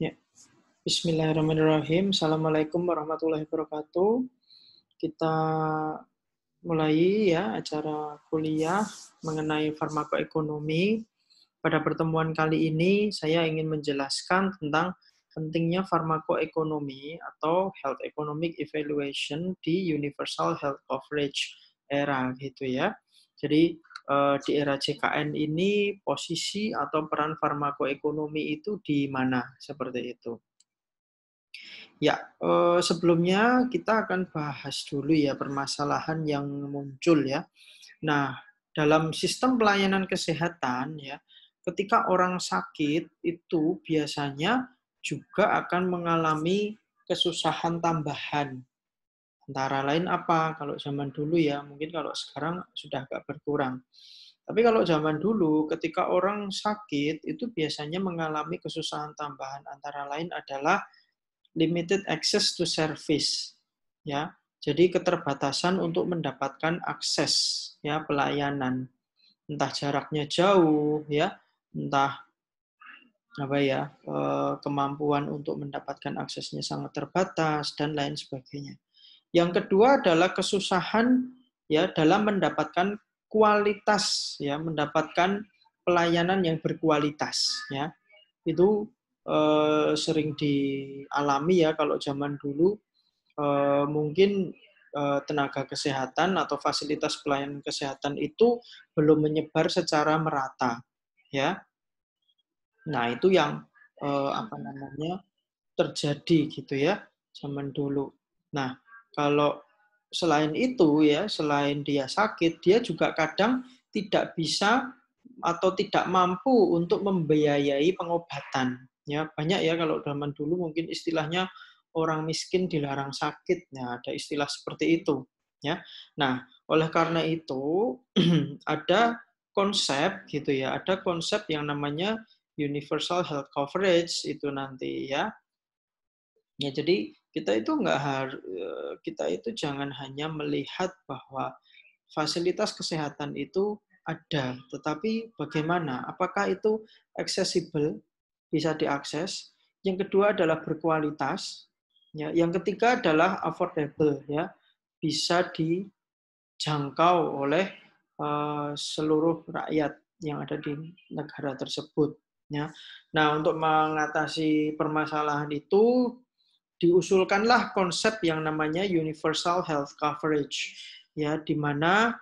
Ya, Bismillahirrahmanirrahim. Assalamualaikum warahmatullahi wabarakatuh. Kita mulai ya acara kuliah mengenai farmakoekonomi. Pada pertemuan kali ini saya ingin menjelaskan tentang pentingnya farmakoekonomi atau health economic evaluation di universal health coverage era gitu ya. Jadi di era JKN ini posisi atau peran farmakoekonomi itu di mana seperti itu. Ya, sebelumnya kita akan bahas dulu ya permasalahan yang muncul ya. Nah, dalam sistem pelayanan kesehatan ya, ketika orang sakit itu biasanya juga akan mengalami kesusahan tambahan. Antara lain apa? Kalau zaman dulu ya, mungkin kalau sekarang sudah agak berkurang. Tapi kalau zaman dulu, ketika orang sakit itu biasanya mengalami kesusahan tambahan. Antara lain adalah limited access to service, ya. Jadi keterbatasan untuk mendapatkan akses ya pelayanan, entah jaraknya jauh ya, entah apa ya kemampuan untuk mendapatkan aksesnya sangat terbatas dan lain sebagainya. Yang kedua adalah kesusahan ya dalam mendapatkan kualitas ya, mendapatkan pelayanan yang berkualitas ya. Itu sering dialami ya kalau zaman dulu mungkin tenaga kesehatan atau fasilitas pelayanan kesehatan itu belum menyebar secara merata ya. Nah, itu yang terjadi gitu ya zaman dulu. Nah, kalau selain itu ya, selain dia sakit, dia juga kadang tidak bisa atau tidak mampu untuk membiayai pengobatan. Ya, banyak ya kalau zaman dulu mungkin istilahnya orang miskin dilarang sakit. Nah, ada istilah seperti itu, ya. Nah, oleh karena itu ada konsep gitu ya, ada konsep yang namanya universal health coverage itu nanti ya. Ya, jadi kita itu jangan hanya melihat bahwa fasilitas kesehatan itu ada, tetapi bagaimana? Apakah itu accessible, bisa diakses? Yang kedua adalah berkualitas. Ya, yang ketiga adalah affordable, ya, bisa dijangkau oleh seluruh rakyat yang ada di negara tersebut. Ya. Nah, untuk mengatasi permasalahan itu diusulkanlah konsep yang namanya universal health coverage, ya, di mana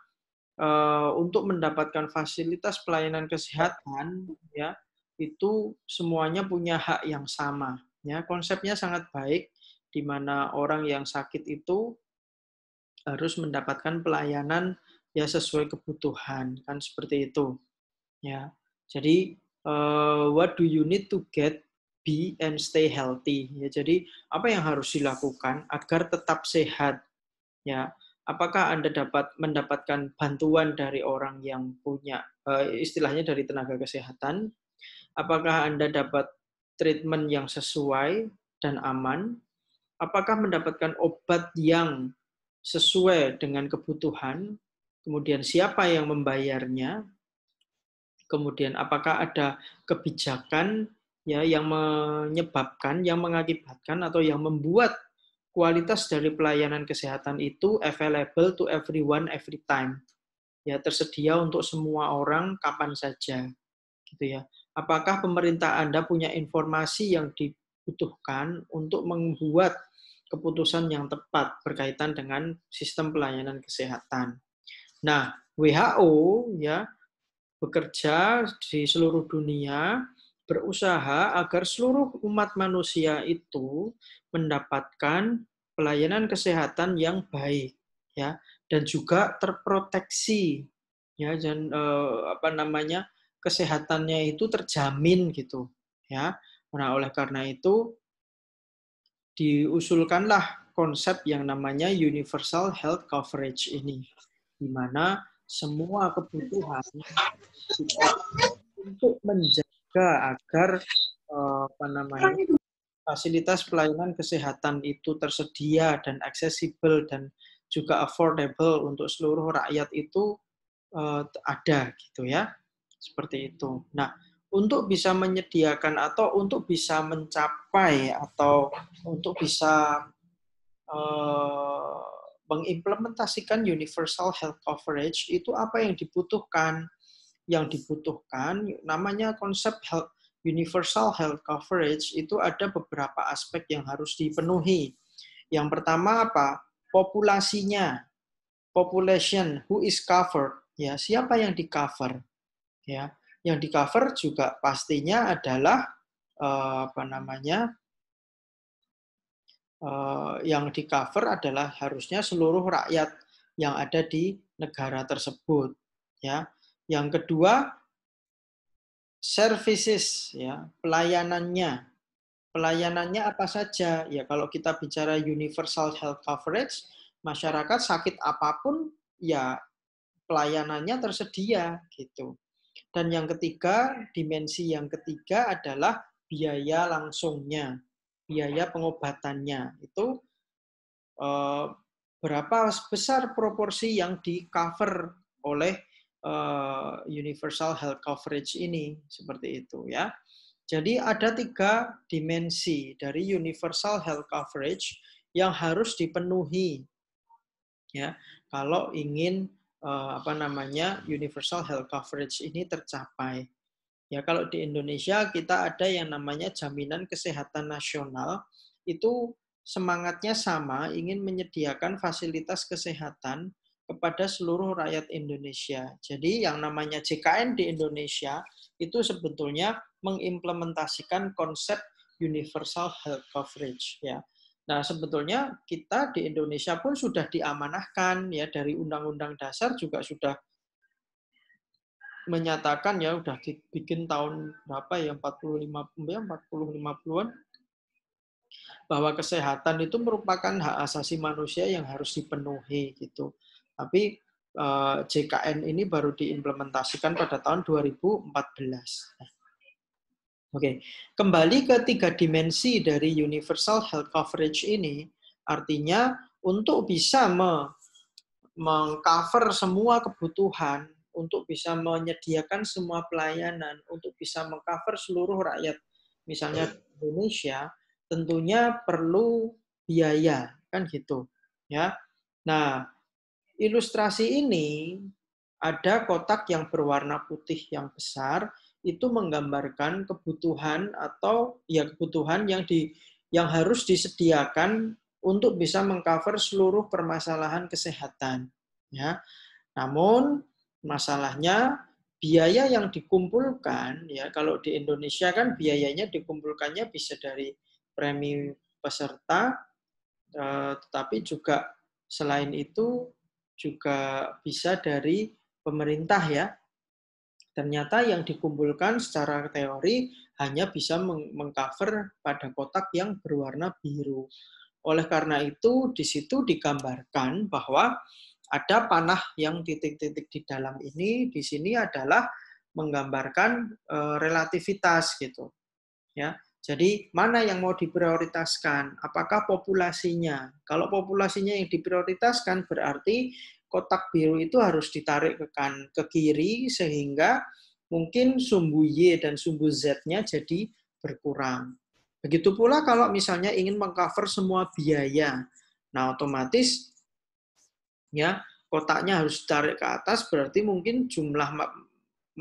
untuk mendapatkan fasilitas pelayanan kesehatan ya itu semuanya punya hak yang sama ya. Konsepnya sangat baik di mana orang yang sakit itu harus mendapatkan pelayanan ya sesuai kebutuhan, kan seperti itu ya. Jadi what do you need to get be and stay healthy ya. Jadi apa yang harus dilakukan agar tetap sehat ya. Apakah Anda dapat mendapatkan bantuan dari orang yang punya istilahnya dari tenaga kesehatan? Apakah Anda dapat treatment yang sesuai dan aman? Apakah mendapatkan obat yang sesuai dengan kebutuhan? Kemudian siapa yang membayarnya? Kemudian apakah ada kebijakan ya yang menyebabkan, yang mengakibatkan atau yang membuat kualitas dari pelayanan kesehatan itu available to everyone every time. Ya, tersedia untuk semua orang kapan saja. Gitu ya. Apakah pemerintah Anda punya informasi yang dibutuhkan untuk membuat keputusan yang tepat berkaitan dengan sistem pelayanan kesehatan. Nah, WHO ya bekerja di seluruh dunia, berusaha agar seluruh umat manusia itu mendapatkan pelayanan kesehatan yang baik ya dan juga terproteksi ya dan kesehatannya itu terjamin gitu ya. Nah, oleh karena itu diusulkanlah konsep yang namanya universal health coverage ini di mana semua kebutuhan untuk menjaga agar fasilitas pelayanan kesehatan itu tersedia dan aksesibel dan juga affordable untuk seluruh rakyat itu ada gitu ya. Seperti itu. Nah, untuk bisa menyediakan atau untuk bisa mencapai atau untuk bisa mengimplementasikan universal health coverage itu apa yang dibutuhkan? Yang dibutuhkan namanya konsep universal health coverage itu ada beberapa aspek yang harus dipenuhi. Yang pertama apa? Populasinya. Population, who is covered? Ya, siapa yang di-cover? Ya, yang di-cover juga pastinya adalah apa namanya? Yang di-cover adalah harusnya seluruh rakyat yang ada di negara tersebut. Ya, yang kedua services, ya pelayanannya. Pelayanannya apa saja? Ya kalau kita bicara universal health coverage, masyarakat sakit apapun ya pelayanannya tersedia gitu. Dan yang ketiga, dimensi yang ketiga adalah biaya langsungnya, biaya pengobatannya. Itu berapa besar proporsi yang di-cover oleh universal health coverage ini, seperti itu ya. Jadi ada 3 dimensi dari universal health coverage yang harus dipenuhi ya kalau ingin apa namanya universal health coverage ini tercapai. Ya kalau di Indonesia kita ada yang namanya jaminan kesehatan nasional, itu semangatnya sama, ingin menyediakan fasilitas kesehatan kepada seluruh rakyat Indonesia. Jadi yang namanya JKN di Indonesia itu sebetulnya mengimplementasikan konsep universal health coverage ya. Nah, sebetulnya kita di Indonesia pun sudah diamanahkan ya dari Undang-Undang Dasar juga sudah menyatakan ya udah dibikin tahun berapa ya 45 ya 40 50-an bahwa kesehatan itu merupakan hak asasi manusia yang harus dipenuhi gitu. Tapi JKN ini baru diimplementasikan pada tahun 2014. Oke, kembali ke 3 dimensi dari universal health coverage ini, artinya untuk bisa mengcover semua kebutuhan, untuk bisa menyediakan semua pelayanan, untuk bisa mengcover seluruh rakyat, misalnya Indonesia, tentunya perlu biaya, kan gitu, ya. Nah, ilustrasi ini ada kotak yang berwarna putih yang besar, itu menggambarkan kebutuhan atau ya kebutuhan yang harus disediakan untuk bisa mengcover seluruh permasalahan kesehatan. Ya, namun masalahnya biaya yang dikumpulkan ya kalau di Indonesia kan biayanya dikumpulkannya bisa dari premi peserta, tetapi juga selain itu juga bisa dari pemerintah ya. Ternyata yang dikumpulkan secara teori hanya bisa mengcover pada kotak yang berwarna biru. Oleh karena itu, di situ digambarkan bahwa ada panah yang titik-titik di dalam ini, di sini adalah menggambarkan relativitas gitu. Ya, jadi mana yang mau diprioritaskan? Apakah populasinya? Kalau populasinya yang diprioritaskan berarti kotak biru itu harus ditarik ke kiri sehingga mungkin sumbu Y dan sumbu Z-nya jadi berkurang. Begitu pula kalau misalnya ingin mengcover semua biaya. Nah, otomatis ya kotaknya harus ditarik ke atas berarti mungkin jumlah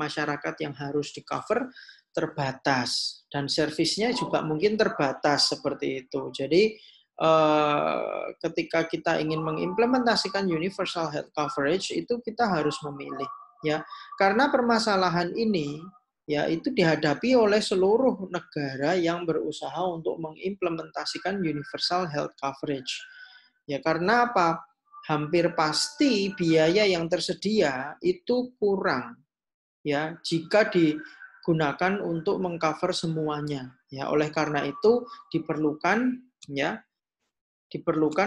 masyarakat yang harus di-cover terbatas dan servisnya juga mungkin terbatas seperti itu. Jadi ketika kita ingin mengimplementasikan universal health coverage itu kita harus memilih ya. Karena permasalahan ini ya itu dihadapi oleh seluruh negara yang berusaha untuk mengimplementasikan universal health coverage. Ya karena apa? Hampir pasti biaya yang tersedia itu kurang ya jika digunakan untuk mengcover semuanya. Ya oleh karena itu diperlukan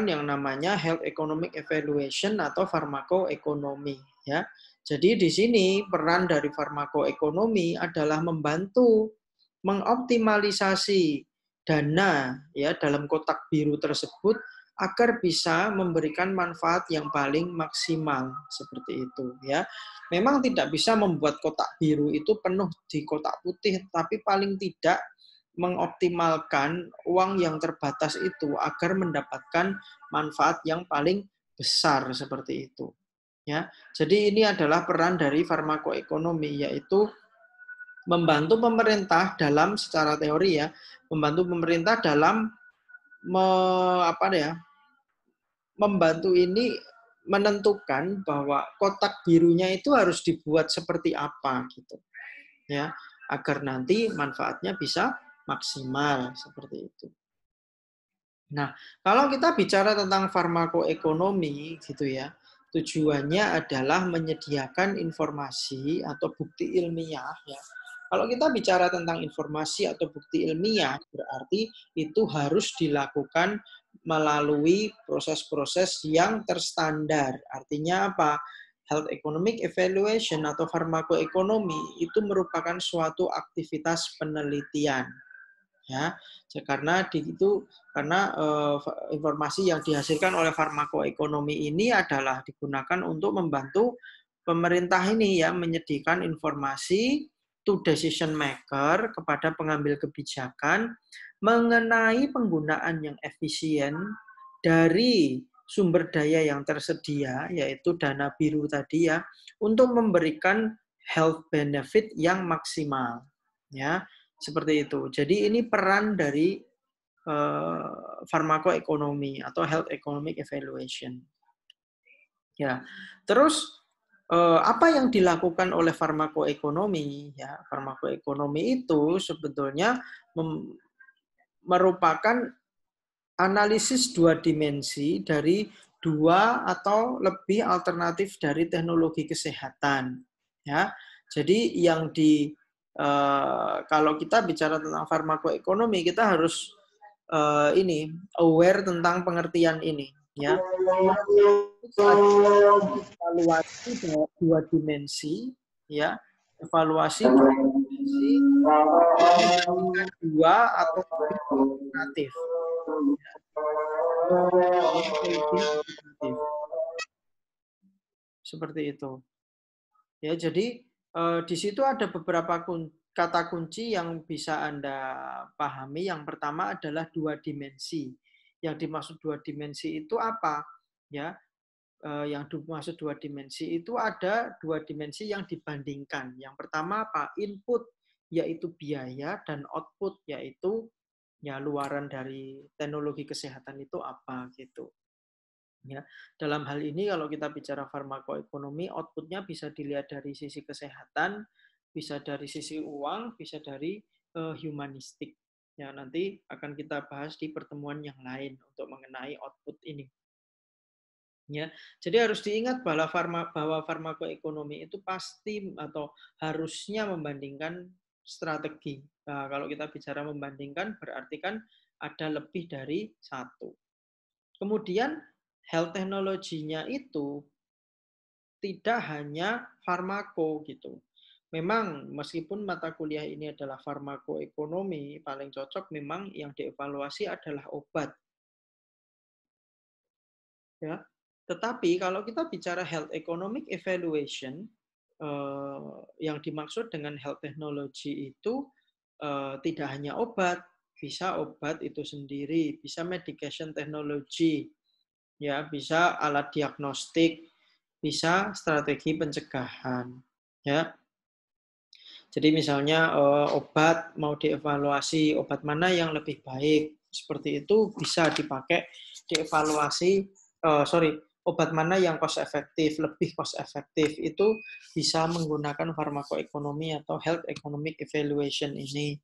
yang namanya health economic evaluation atau farmakoekonomi ya. Jadi di sini peran dari farmakoekonomi adalah membantu mengoptimalisasi dana ya dalam kotak biru tersebut agar bisa memberikan manfaat yang paling maksimal seperti itu ya. Memang tidak bisa membuat kotak biru itu penuh di kotak putih, tapi paling tidak mengoptimalkan uang yang terbatas itu agar mendapatkan manfaat yang paling besar seperti itu. Ya, jadi ini adalah peran dari farmakoekonomi, yaitu membantu pemerintah dalam secara teori ya, membantu pemerintah dalam membantu ini menentukan bahwa kotak birunya itu harus dibuat seperti apa gitu ya, agar nanti manfaatnya bisa maksimal seperti itu. Nah, kalau kita bicara tentang farmakoekonomi gitu ya, tujuannya adalah menyediakan informasi atau bukti ilmiah ya. Kalau kita bicara tentang informasi atau bukti ilmiah, berarti itu harus dilakukan melalui proses-proses yang terstandar. Artinya apa? Health Economic Evaluation atau farmakoekonomi itu merupakan suatu aktivitas penelitian. Ya, karena informasi yang dihasilkan oleh farmakoekonomi ini adalah digunakan untuk membantu pemerintah ini ya menyediakan informasi to decision maker kepada pengambil kebijakan mengenai penggunaan yang efisien dari sumber daya yang tersedia, yaitu dana biru tadi ya, untuk memberikan health benefit yang maksimal ya. Seperti itu. Jadi ini peran dari farmakoekonomi atau health economic evaluation. Ya. Terus apa yang dilakukan oleh farmakoekonomi? Ya, farmakoekonomi itu sebetulnya merupakan analisis dua dimensi dari dua atau lebih alternatif dari teknologi kesehatan. Ya, jadi yang kalau kita bicara tentang farmakoekonomi, kita harus aware tentang pengertian ini, ya. Evaluasi dua dimensi, ya, evaluasi dua dimensi dua atau lebih alternatif. Seperti itu. Ya, jadi di situ ada beberapa kata kunci yang bisa Anda pahami. Yang pertama adalah dua dimensi. Yang dimaksud dua dimensi itu apa? Ya, yang dimaksud dua dimensi itu ada dua dimensi yang dibandingkan. Yang pertama apa? Input yaitu biaya dan output yaitu ya luaran dari teknologi kesehatan itu apa gitu. Ya, dalam hal ini kalau kita bicara farmakoekonomi, outputnya bisa dilihat dari sisi kesehatan, bisa dari sisi uang, bisa dari humanistik. Ya, nanti akan kita bahas di pertemuan yang lain untuk mengenai output ini. Ya, jadi harus diingat bahwa farmakoekonomi itu pasti atau harusnya membandingkan strategi. Nah, kalau kita bicara membandingkan, berarti kan ada lebih dari satu. Kemudian health teknologinya itu tidak hanya farmako gitu. Memang meskipun mata kuliah ini adalah farmakoekonomi, paling cocok memang yang dievaluasi adalah obat. Ya. Tetapi kalau kita bicara health economic evaluation, yang dimaksud dengan health technology itu tidak hanya obat, bisa obat itu sendiri, bisa medication technology, ya, bisa alat diagnostik, bisa strategi pencegahan, ya. Jadi misalnya obat mau dievaluasi, obat mana yang lebih baik, seperti itu bisa dipakai dievaluasi, obat mana yang cost efektif, lebih cost efektif, itu bisa menggunakan farmakoekonomi atau health economic evaluation ini.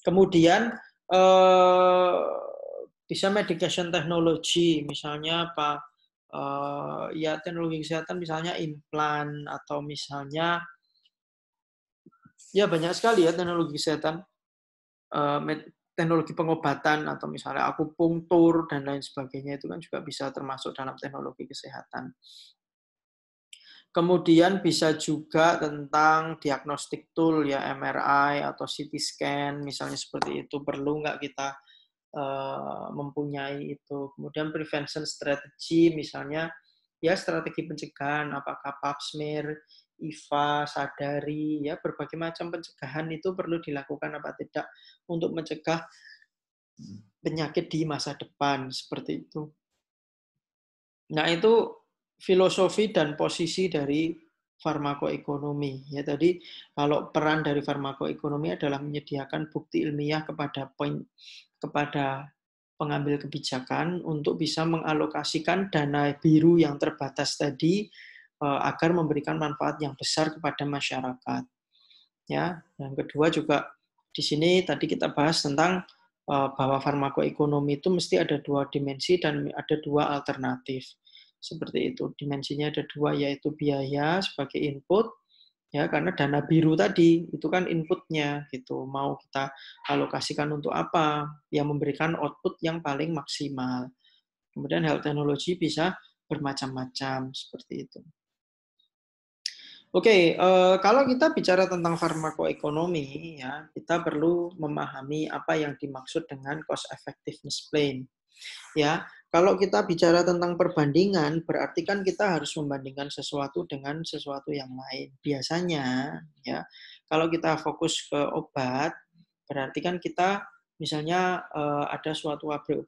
Kemudian bisa medication technology, misalnya apa? Ya teknologi kesehatan misalnya implan atau misalnya ya banyak sekali ya teknologi kesehatan, teknologi pengobatan atau misalnya akupunktur dan lain sebagainya itu kan juga bisa termasuk dalam teknologi kesehatan. Kemudian bisa juga tentang diagnostik tool ya MRI atau CT scan misalnya seperti itu, perlu nggak kita mempunyai itu. Kemudian prevention strategy, misalnya ya strategi pencegahan, apakah pap smear, IVA, sadari, ya berbagai macam pencegahan itu perlu dilakukan apa tidak untuk mencegah penyakit di masa depan, seperti itu. Nah, itu filosofi dan posisi dari farmakoekonomi. Ya, tadi kalau peran dari farmakoekonomi adalah menyediakan bukti ilmiah kepada pengambil kebijakan untuk bisa mengalokasikan dana biru yang terbatas tadi agar memberikan manfaat yang besar kepada masyarakat. Ya, yang kedua juga di sini tadi kita bahas tentang bahwa farmakoekonomi itu mesti ada dua dimensi dan ada dua alternatif. Seperti itu. Dimensinya ada dua, yaitu biaya sebagai input, ya karena dana biru tadi itu kan inputnya gitu. Mau kita alokasikan untuk apa? Yang memberikan output yang paling maksimal. Kemudian health technology bisa bermacam-macam seperti itu. Oke, kalau kita bicara tentang farmakoekonomi, ya kita perlu memahami apa yang dimaksud dengan cost effectiveness plan. Ya, kalau kita bicara tentang perbandingan, berarti kan kita harus membandingkan sesuatu dengan sesuatu yang lain. Biasanya, ya, kalau kita fokus ke obat, berarti kan kita misalnya ada suatu pabrik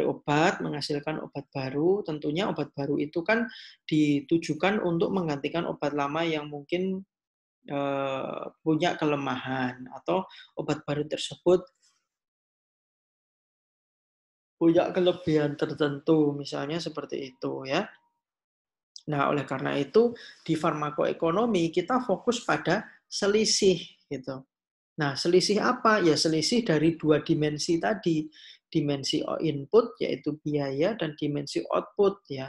obat menghasilkan obat baru, tentunya obat baru itu kan ditujukan untuk menggantikan obat lama yang mungkin punya kelemahan, atau obat baru tersebut punya kelebihan tertentu, misalnya seperti itu ya. Nah, oleh karena itu di farmakoekonomi kita fokus pada selisih gitu. Nah, selisih apa? Ya selisih dari dua dimensi tadi. Dimensi input yaitu biaya dan dimensi output ya.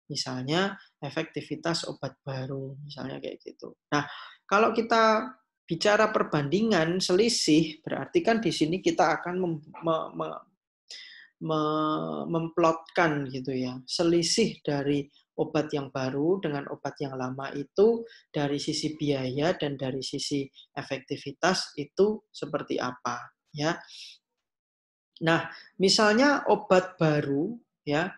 Misalnya efektivitas obat baru, misalnya kayak gitu. Nah, kalau kita bicara perbandingan selisih, berarti kan di sini kita akan memplotkan gitu ya, selisih dari obat yang baru dengan obat yang lama itu dari sisi biaya dan dari sisi efektivitas itu seperti apa ya. Nah, misalnya obat baru ya,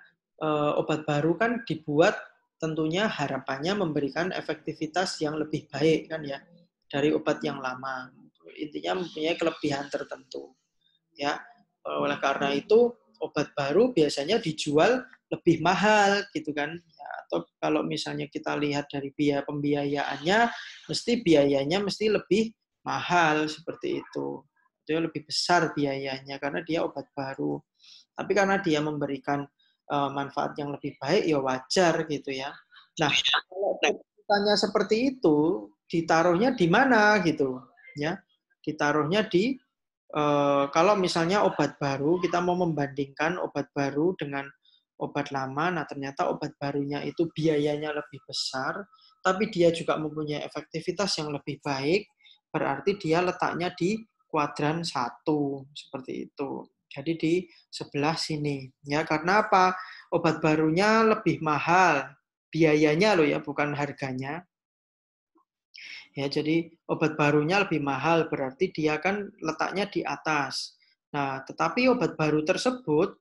obat baru kan dibuat tentunya harapannya memberikan efektivitas yang lebih baik kan ya dari obat yang lama. Intinya mempunyai kelebihan tertentu ya. Oleh karena itu obat baru biasanya dijual lebih mahal gitu kan. Ya, atau kalau misalnya kita lihat dari biaya pembiayaannya, biayanya mesti lebih mahal seperti itu. Dia lebih besar biayanya karena dia obat baru. Tapi karena dia memberikan manfaat yang lebih baik, ya wajar gitu ya. Nah, kalau tanya seperti itu, ditaruhnya di mana gitu ya? Ditaruhnya di kalau misalnya obat baru, kita mau membandingkan obat baru dengan obat lama, nah ternyata obat barunya itu biayanya lebih besar, tapi dia juga mempunyai efektivitas yang lebih baik, berarti dia letaknya di kuadran 1, seperti itu. Jadi di sebelah sini. Ya, karena apa? Obat barunya lebih mahal, biayanya loh ya, bukan harganya. Ya, jadi obat barunya lebih mahal, berarti dia kan letaknya di atas. Nah, tetapi obat baru tersebut,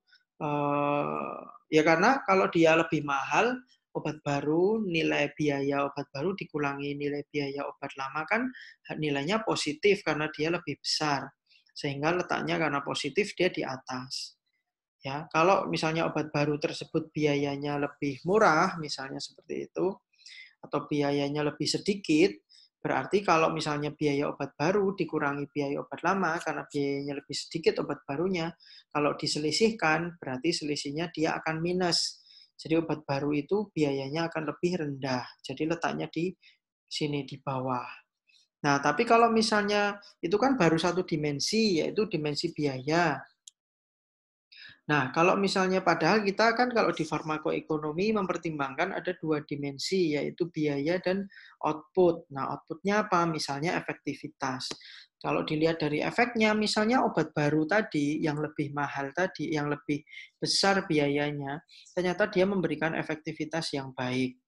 ya karena kalau dia lebih mahal, obat baru, nilai biaya obat baru dikurangi nilai biaya obat lama kan nilainya positif karena dia lebih besar. Sehingga letaknya karena positif dia di atas. Ya, kalau misalnya obat baru tersebut biayanya lebih murah, misalnya seperti itu, atau biayanya lebih sedikit, berarti kalau misalnya biaya obat baru dikurangi biaya obat lama, karena biayanya lebih sedikit obat barunya, kalau diselisihkan, berarti selisihnya dia akan minus. Jadi obat baru itu biayanya akan lebih rendah. Jadi letaknya di sini di bawah. Nah, tapi kalau misalnya itu kan baru satu dimensi, yaitu dimensi biaya. Nah, kalau misalnya padahal kita kan kalau di farmakoekonomi mempertimbangkan ada dua dimensi, yaitu biaya dan output. Nah, outputnya apa? Misalnya efektivitas. Kalau dilihat dari efeknya, misalnya obat baru tadi, yang lebih mahal tadi, yang lebih besar biayanya, ternyata dia memberikan efektivitas yang baik.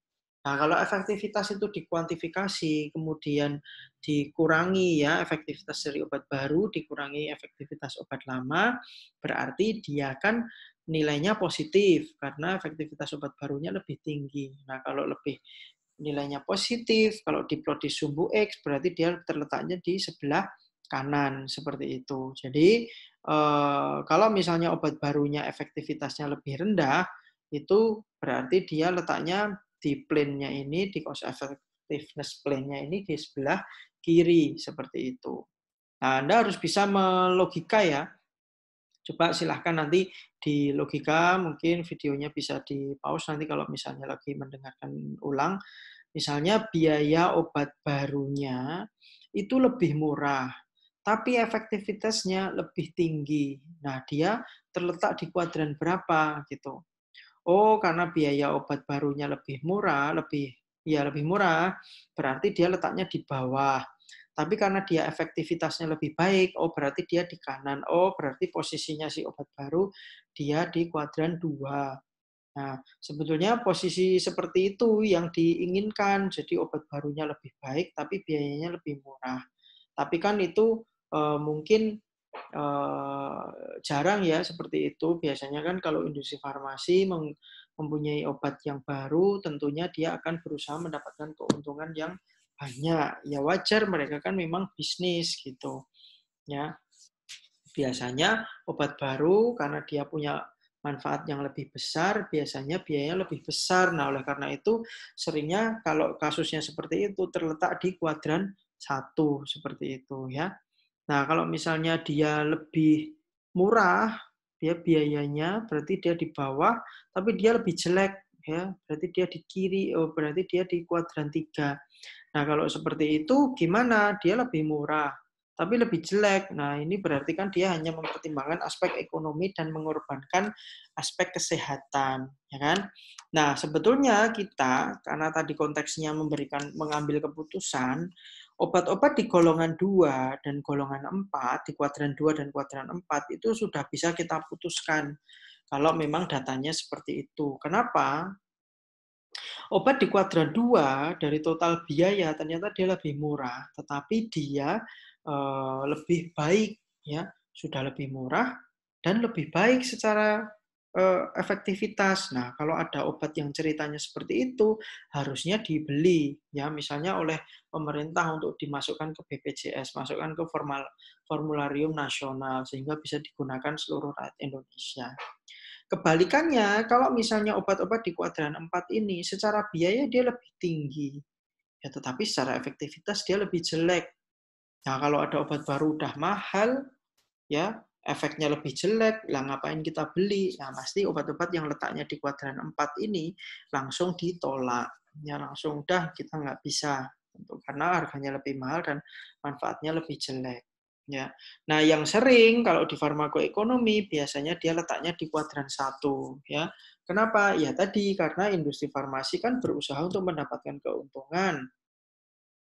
Nah, kalau efektivitas itu dikuantifikasi, kemudian dikurangi ya, efektivitas dari obat baru dikurangi efektivitas obat lama, berarti dia kan nilainya positif karena efektivitas obat barunya lebih tinggi. Nah, kalau lebih nilainya positif, kalau diplot di sumbu X, berarti dia terletaknya di sebelah kanan, seperti itu. Jadi, kalau misalnya obat barunya efektivitasnya lebih rendah, itu berarti dia letaknya di plane-nya ini, di cost effectiveness plane-nya ini di sebelah kiri, seperti itu. Nah, Anda harus bisa melogika ya. Coba silahkan nanti di logika, mungkin videonya bisa di-pause nanti kalau misalnya lagi mendengarkan ulang. Misalnya biaya obat barunya itu lebih murah, tapi efektivitasnya lebih tinggi. Nah, dia terletak di kuadran berapa gitu. Oh, karena biaya obat barunya lebih murah, lebih murah, berarti dia letaknya di bawah. Tapi karena dia efektivitasnya lebih baik, oh berarti dia di kanan. Oh, berarti posisinya si obat baru dia di kuadran 2. Nah, sebetulnya posisi seperti itu yang diinginkan. Jadi obat barunya lebih baik, tapi biayanya lebih murah. Tapi kan itu mungkin jarang ya seperti itu. Biasanya kan kalau industri farmasi mempunyai obat yang baru, tentunya dia akan berusaha mendapatkan keuntungan yang banyak. Ya wajar, mereka kan memang bisnis gitu. Ya, biasanya obat baru karena dia punya manfaat yang lebih besar, biasanya biayanya lebih besar. Nah, oleh karena itu seringnya kalau kasusnya seperti itu terletak di kuadran 1 seperti itu ya. Nah, kalau misalnya dia lebih murah, dia biayanya berarti dia di bawah, tapi dia lebih jelek ya, berarti dia di kiri, oh berarti dia di kuadran 3. Nah, kalau seperti itu gimana? Dia lebih murah, tapi lebih jelek. Nah, ini berarti kan dia hanya mempertimbangkan aspek ekonomi dan mengorbankan aspek kesehatan, ya kan? Nah, sebetulnya kita, karena tadi konteksnya mengambil keputusan, obat-obat di golongan 2 dan golongan 4, di kuadran 2 dan kuadran 4, itu sudah bisa kita putuskan kalau memang datanya seperti itu. Kenapa? Obat di kuadran 2 dari total biaya ternyata dia lebih murah, tetapi dia lebih baik ya, sudah lebih murah dan lebih baik secara efektivitas. Nah, kalau ada obat yang ceritanya seperti itu, harusnya dibeli ya, misalnya oleh pemerintah untuk dimasukkan ke BPJS, masukkan ke formularium nasional sehingga bisa digunakan seluruh rakyat Indonesia. Kebalikannya, kalau misalnya obat-obat di kuadran 4 ini secara biaya dia lebih tinggi, ya tetapi secara efektivitas dia lebih jelek. Nah, kalau ada obat baru udah mahal, ya efeknya lebih jelek, lah ngapain kita beli? Nah, pasti obat-obat yang letaknya di kuadran 4 ini langsung ditolak. Ya langsung udah kita nggak bisa, karena harganya lebih mahal dan manfaatnya lebih jelek. Ya. Nah, yang sering kalau di farmakoekonomi biasanya dia letaknya di kuadran 1 ya. Kenapa? Ya tadi karena industri farmasi kan berusaha untuk mendapatkan keuntungan.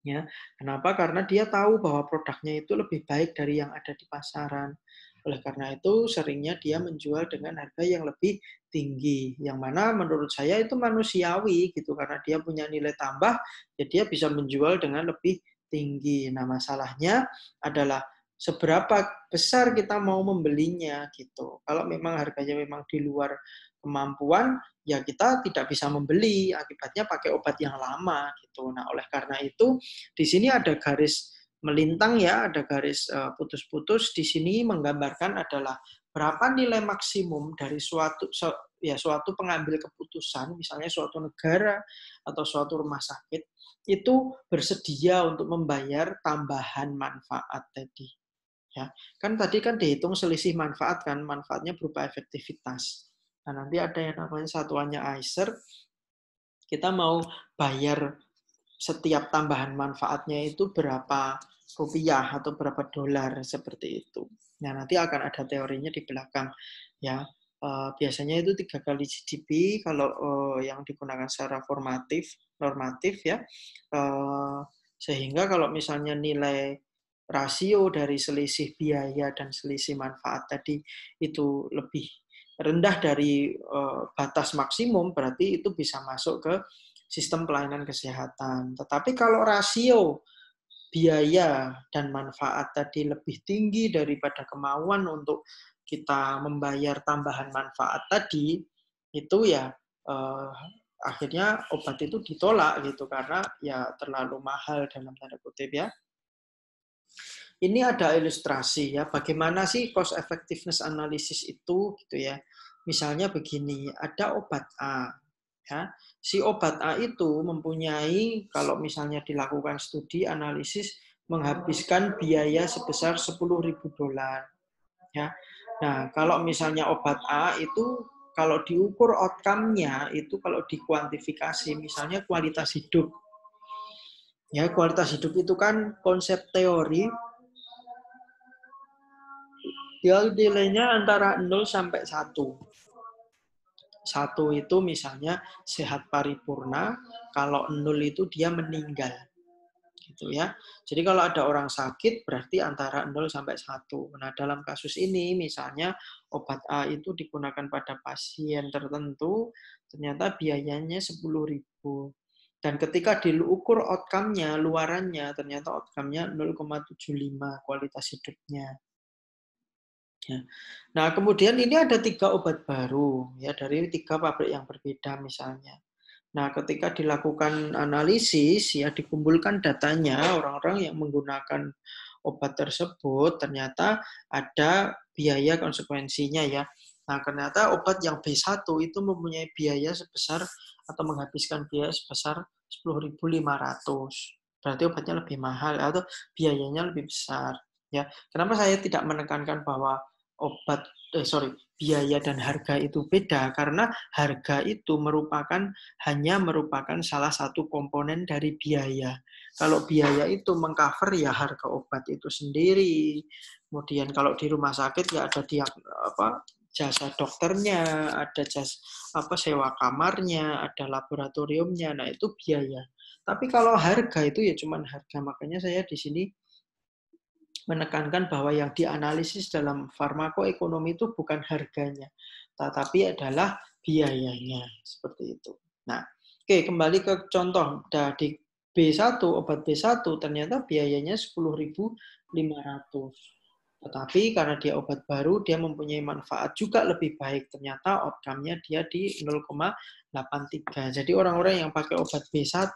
Ya. Kenapa? Karena dia tahu bahwa produknya itu lebih baik dari yang ada di pasaran. Oleh karena itu seringnya dia menjual dengan harga yang lebih tinggi. Yang mana menurut saya itu manusiawi gitu karena dia punya nilai tambah, ya dia bisa menjual dengan lebih tinggi. Nah, masalahnya adalah seberapa besar kita mau membelinya gitu. Kalau memang harganya memang di luar kemampuan, ya kita tidak bisa membeli, akibatnya pakai obat yang lama gitu. Nah, oleh karena itu di sini ada garis melintang ya, ada garis putus-putus. Di sini menggambarkan adalah berapa nilai maksimum dari suatu pengambil keputusan, misalnya suatu negara atau suatu rumah sakit, itu bersedia untuk membayar tambahan manfaat tadi. Ya, kan tadi kan dihitung selisih manfaat kan, manfaatnya berupa efektivitas. Nah, nanti ada yang namanya satuannya ICER, kita mau bayar setiap tambahan manfaatnya itu berapa rupiah atau berapa dolar seperti itu. Nah, nanti akan ada teorinya di belakang ya. Biasanya itu 3 kali GDP kalau yang digunakan secara normatif ya. Sehingga kalau misalnya nilai rasio dari selisih biaya dan selisih manfaat tadi itu lebih rendah dari batas maksimum, berarti itu bisa masuk ke sistem pelayanan kesehatan. Tetapi kalau rasio biaya dan manfaat tadi lebih tinggi daripada kemauan untuk kita membayar tambahan manfaat tadi, itu ya akhirnya obat itu ditolak gitu karena ya terlalu mahal dalam tanda kutip ya. Ini ada ilustrasi ya, bagaimana sih cost effectiveness analysis itu gitu ya. Misalnya begini, ada obat A. Ya, si obat A itu mempunyai, kalau misalnya dilakukan studi analisis, menghabiskan biaya sebesar $10.000. Ya. Nah, kalau misalnya obat A itu kalau diukur outcome-nya itu kalau dikuantifikasi, misalnya kualitas hidup. Ya, kualitas hidup itu kan konsep teori. Dia nilainya antara 0 sampai 1. 1 itu misalnya sehat paripurna, kalau 0 itu dia meninggal. Gitu ya. Jadi kalau ada orang sakit berarti antara 0 sampai 1. Nah, dalam kasus ini misalnya obat A itu digunakan pada pasien tertentu, ternyata biayanya 10.000. Dan ketika diukur outcome-nya, luarannya, ternyata outcome-nya 0,75 kualitas hidupnya. Ya. Nah, kemudian ini ada 3 obat baru ya dari 3 pabrik yang berbeda misalnya. Nah, ketika dilakukan analisis ya dikumpulkan datanya orang-orang yang menggunakan obat tersebut ternyata ada biaya konsekuensinya ya. Nah, ternyata obat yang B1 itu mempunyai biaya sebesar atau menghabiskan biaya sebesar 10.500. Berarti obatnya lebih mahal atau biayanya lebih besar ya. Kenapa saya tidak menekankan bahwa biaya dan harga itu beda karena harga itu hanya merupakan salah satu komponen dari biaya. Kalau biaya itu mengcover ya harga obat itu sendiri. Kemudian kalau di rumah sakit ya ada jasa dokternya, ada sewa kamarnya, ada laboratoriumnya. Nah, itu biaya. Tapi kalau harga itu ya cuman harga. Makanya saya di sini menekankan bahwa yang dianalisis dalam farmakoekonomi itu bukan harganya, tetapi adalah biayanya. Seperti itu. Nah, oke, kembali ke contoh. Di B1, obat B1 ternyata biayanya 10.500. Tetapi karena dia obat baru, dia mempunyai manfaat juga lebih baik. Ternyata outcome-nya dia di 0,83. Jadi orang-orang yang pakai obat B1,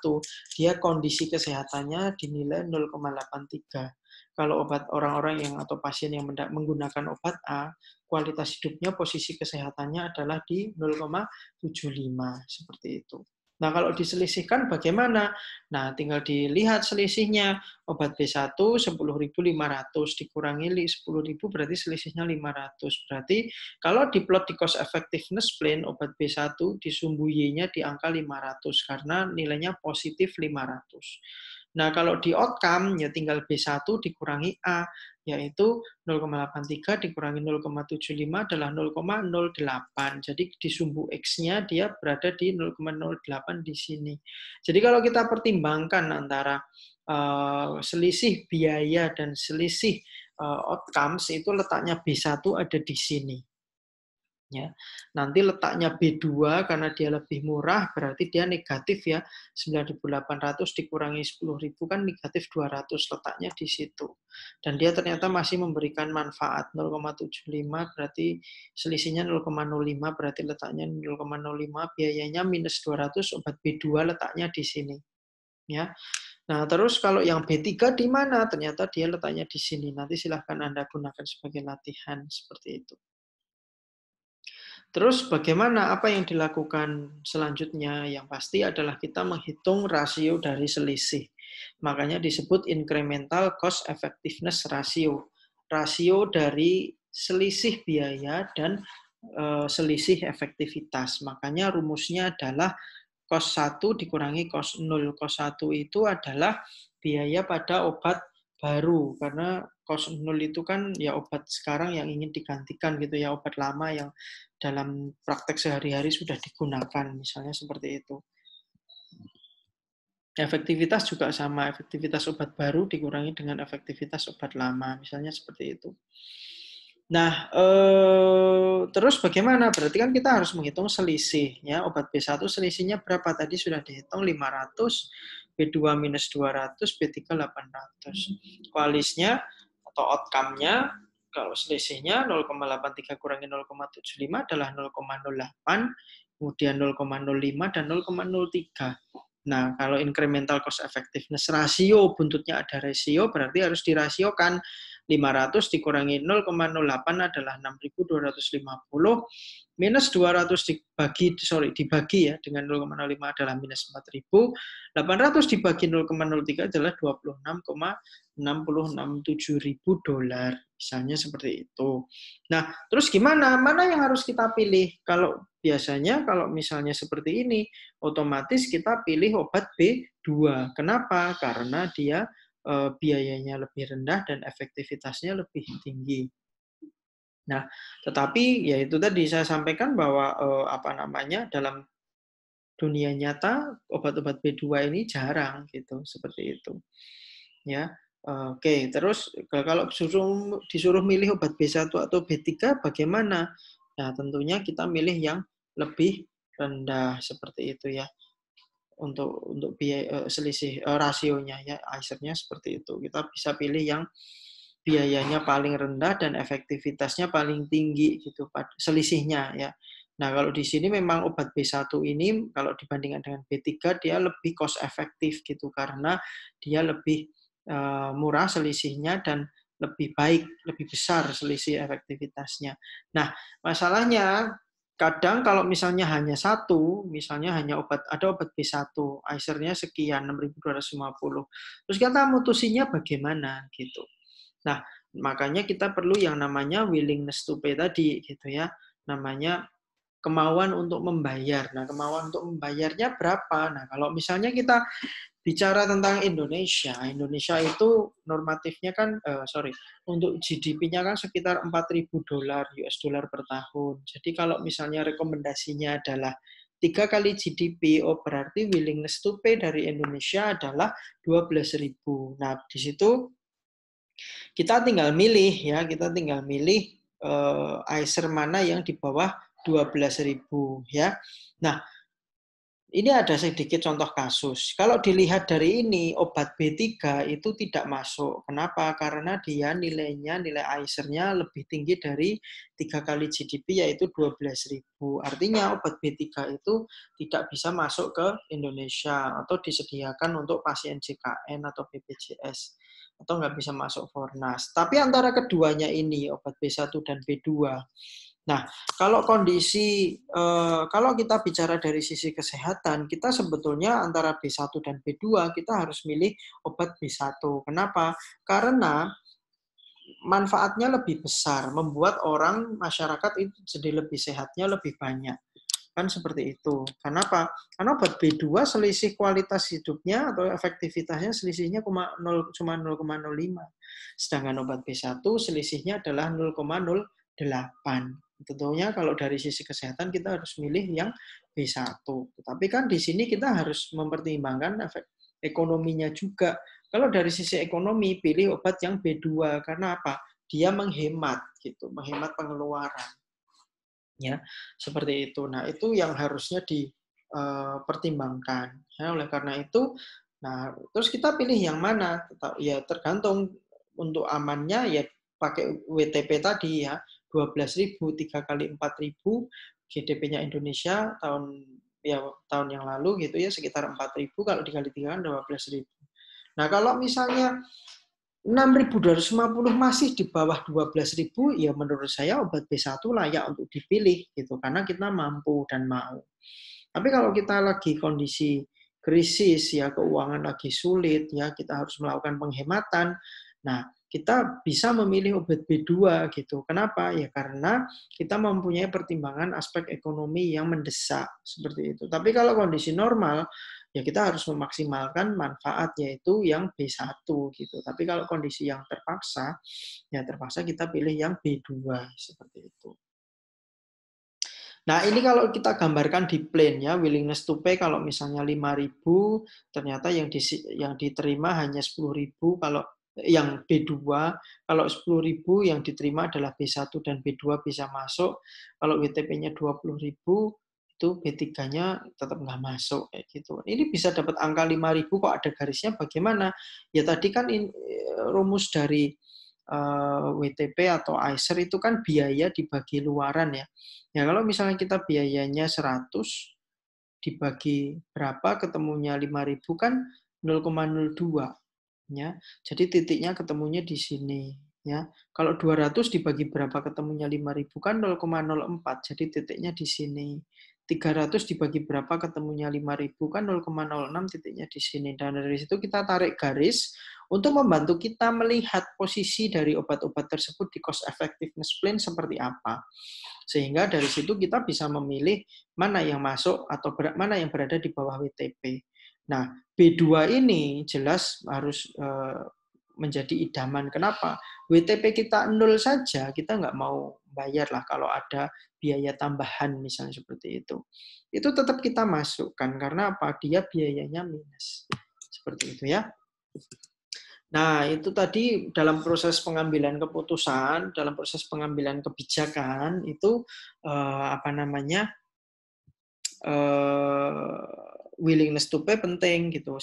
dia kondisi kesehatannya dinilai 0,83. Kalau obat orang-orang yang atau pasien yang menggunakan obat A, kualitas hidupnya, posisi kesehatannya adalah di 0,75 seperti itu. Nah, kalau diselisihkan bagaimana? Nah, tinggal dilihat selisihnya. Obat B1 10.500 dikurangi 10.000 berarti selisihnya 500. Berarti kalau diplot di cost effectiveness plan obat B1 disumbu Y-nya di angka 500 karena nilainya positif 500. Nah, kalau di outcome, ya tinggal B1 dikurangi A, yaitu 0,83 dikurangi 0,75 adalah 0,08. Jadi di sumbu X-nya dia berada di 0,08 di sini. Jadi kalau kita pertimbangkan antara selisih biaya dan selisih outcomes, itu letaknya B1 ada di sini. Ya. Nanti letaknya B2 karena dia lebih murah berarti dia negatif ya. 9.800 dikurangi 10.000 kan negatif 200, letaknya di situ. Dan dia ternyata masih memberikan manfaat 0,75 berarti selisihnya 0,05 berarti letaknya 0,05, biayanya minus 200, obat B2 letaknya di sini. Ya. Nah, terus kalau yang B3 di mana? Ternyata dia letaknya di sini. Nanti silahkan Anda gunakan sebagai latihan seperti itu. Terus bagaimana, apa yang dilakukan selanjutnya? Yang pasti adalah kita menghitung rasio dari selisih. Makanya disebut incremental cost effectiveness ratio. Rasio dari selisih biaya dan selisih efektivitas. Makanya rumusnya adalah cost 1 dikurangi cost 0. Cost 1 itu adalah biaya pada obat baru, karena cost 0 itu kan ya obat sekarang yang ingin digantikan gitu ya, obat lama yang dalam praktek sehari-hari sudah digunakan, misalnya seperti itu. Efektivitas juga sama, efektivitas obat baru dikurangi dengan efektivitas obat lama, misalnya seperti itu. Nah, terus bagaimana? Berarti kan kita harus menghitung selisih. Ya, obat B1 selisihnya berapa? Tadi sudah dihitung 500, B2 minus 200, B3 800. Koalisnya atau outcome-nya, kalau selisihnya 0,83 kurangi 0,75 adalah 0,08, kemudian 0,05 dan 0,03. Nah, kalau incremental cost effectiveness rasio, buntutnya ada rasio, berarti harus dirasiokan. 500 dikurangi 0,08 adalah 6.250, minus 200 dibagi ya dengan 0,05 adalah minus 4.000, 800 dibagi 0,03 adalah 26,667 dolar. Misalnya seperti itu. Nah, terus gimana? Mana yang harus kita pilih? Kalau biasanya kalau misalnya seperti ini, otomatis kita pilih obat B2. Kenapa? Karena dia biayanya lebih rendah dan efektivitasnya lebih tinggi. Nah, tetapi ya itu tadi saya sampaikan bahwa dalam dunia nyata obat-obat B2 ini jarang gitu, seperti itu. Ya. Oke, terus kalau disuruh milih obat B1 atau B3 bagaimana? Nah, tentunya kita milih yang lebih rendah seperti itu ya. Untuk biaya selisih rasionya ya, ICER-nya seperti itu. Kita bisa pilih yang biayanya paling rendah dan efektivitasnya paling tinggi gitu selisihnya ya. Nah, kalau di sini memang obat B1 ini kalau dibandingkan dengan B3 dia lebih cost efektif gitu karena dia lebih murah selisihnya dan lebih baik, lebih besar selisih efektivitasnya. Nah, masalahnya kadang kalau misalnya hanya satu, misalnya hanya ada obat B1, ICER-nya sekian 6.250. Terus kita mutusinya bagaimana gitu. Nah, makanya kita perlu yang namanya willingness to pay tadi gitu ya. Namanya kemauan untuk membayar. Nah, kemauan untuk membayarnya berapa? Nah, kalau misalnya kita bicara tentang Indonesia, Indonesia itu normatifnya kan, untuk GDP-nya kan sekitar 4.000 dolar US dollar per tahun. Jadi kalau misalnya rekomendasinya adalah 3 kali GDP, berarti willingness to pay dari Indonesia adalah 12.000. Nah, di situ kita tinggal milih ya, kita tinggal milih ICER mana yang di bawah 12.000 ya. Nah, ini ada sedikit contoh kasus. Kalau dilihat dari ini, obat B3 itu tidak masuk. Kenapa? Karena dia nilai ICER-nya lebih tinggi dari 3 kali GDP, yaitu 12.000. Artinya obat B3 itu tidak bisa masuk ke Indonesia atau disediakan untuk pasien JKN atau BPJS. Atau nggak bisa masuk Fornas. Tapi antara keduanya ini, obat B1 dan B2, nah, kalau kalau kita bicara dari sisi kesehatan, kita sebetulnya antara B1 dan B2 kita harus milih obat B1. Kenapa? Karena manfaatnya lebih besar, membuat masyarakat itu jadi lebih sehatnya lebih banyak. Kan seperti itu. Kenapa? Karena obat B2 selisih kualitas hidupnya atau efektivitasnya selisihnya cuma 0,05. Sedangkan obat B1 selisihnya adalah 0,08. Tentunya kalau dari sisi kesehatan kita harus milih yang B1. Tetapi kan di sini kita harus mempertimbangkan efek ekonominya juga. Kalau dari sisi ekonomi pilih obat yang B2 karena apa? Dia menghemat gitu, menghemat pengeluaran. Ya, seperti itu. Nah, itu yang harusnya dipertimbangkan. Ya, oleh karena itu, nah, terus kita pilih yang mana? Ya, tergantung untuk amannya ya pakai WTP tadi ya, 12.000, 3 kali 4.000, GDP-nya Indonesia tahun yang lalu gitu ya sekitar 4.000, kalau dikali 3 kan 12.000. Nah, kalau misalnya 6.250 masih di bawah 12.000, ya menurut saya obat B1 layak untuk dipilih gitu karena kita mampu dan mau. Tapi kalau kita lagi kondisi krisis ya, keuangan lagi sulit ya, kita harus melakukan penghematan. Nah, kita bisa memilih obat B2 gitu. Kenapa? Ya karena kita mempunyai pertimbangan aspek ekonomi yang mendesak seperti itu. Tapi kalau kondisi normal ya kita harus memaksimalkan manfaat yaitu yang B1 gitu. Tapi kalau kondisi yang terpaksa, ya terpaksa kita pilih yang B2 seperti itu. Nah, ini kalau kita gambarkan di plane ya, willingness to pay kalau misalnya 5.000, ternyata yang diterima hanya 10.000, kalau yang B2, kalau 10.000 yang diterima adalah B1 dan B2 bisa masuk. Kalau WTP-nya 20.000 itu B3-nya tetap nggak masuk kayak gitu. Ini bisa dapat angka 5.000 kok ada garisnya bagaimana? Ya tadi kan rumus dari WTP atau ICER itu kan biaya dibagi luaran ya. Ya kalau misalnya kita biayanya 100 dibagi berapa ketemunya 5.000 kan 0,02 ya. Jadi titiknya ketemunya di sini ya. Kalau 200 dibagi berapa ketemunya 5.000 kan 0,04. Jadi titiknya di sini. 300 dibagi berapa ketemunya 5.000 kan 0,06, titiknya di sini. Dan dari situ kita tarik garis untuk membantu kita melihat posisi dari obat-obat tersebut di cost effectiveness plan seperti apa. Sehingga dari situ kita bisa memilih mana yang masuk atau mana yang berada di bawah WTP. Nah, B2 ini jelas harus menjadi idaman. Kenapa? WTP kita 0 saja, kita nggak mau bayar lah kalau ada biaya tambahan misalnya seperti itu. Itu tetap kita masukkan, karena apa? Dia biayanya minus. Seperti itu ya. Nah, itu tadi dalam proses pengambilan keputusan, dalam proses pengambilan kebijakan, itu apa namanya, willingness to pay penting gitu,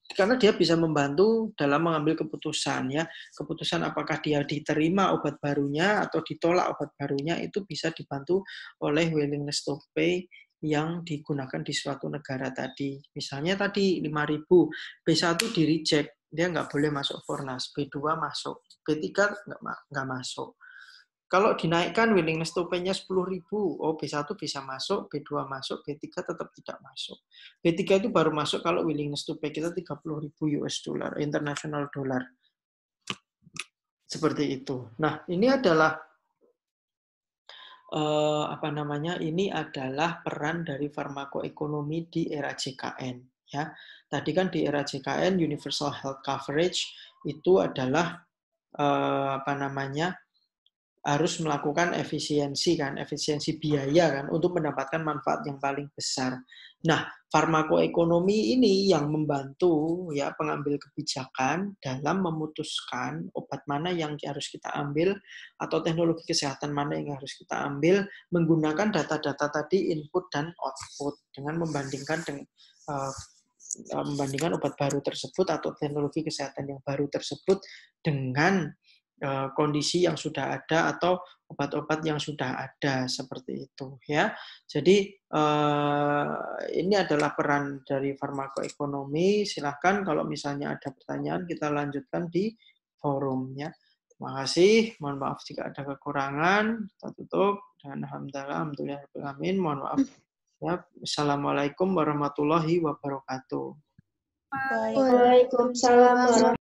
karena dia bisa membantu dalam mengambil keputusan ya. Keputusan apakah dia diterima obat barunya atau ditolak obat barunya itu bisa dibantu oleh willingness to pay yang digunakan di suatu negara tadi. Misalnya tadi 5.000, B1 di reject, dia nggak boleh masuk Fornas, B2 masuk, B3 nggak masuk. Kalau dinaikkan willingness to pay-nya 10.000, oh B1 bisa masuk, B2 masuk, B3 tetap tidak masuk. B3 itu baru masuk kalau willingness to pay kita 30.000 US dollar, international dollar. Seperti itu. Nah, ini adalah apa namanya? Ini adalah peran dari farmakoekonomi di era JKN. Ya, tadi kan di era JKN Universal Health Coverage itu adalah apa namanya? Harus melakukan efisiensi biaya kan untuk mendapatkan manfaat yang paling besar. Nah, farmakoekonomi ini yang membantu ya pengambil kebijakan dalam memutuskan obat mana yang harus kita ambil atau teknologi kesehatan mana yang harus kita ambil menggunakan data-data tadi, input dan output, dengan membandingkan obat baru tersebut atau teknologi kesehatan yang baru tersebut dengan kondisi yang sudah ada atau obat-obat yang sudah ada, seperti itu ya. Jadi ini adalah peran dari farmakoekonomi. Silahkan kalau misalnya ada pertanyaan kita lanjutkan di forum ya. Terima kasih. Mohon maaf jika ada kekurangan. Kita tutup dengan alhamdulillah. Mohon maaf. Ya. Assalamualaikum warahmatullahi wabarakatuh. Waalaikumsalam warahmatullahi wabarakatuh.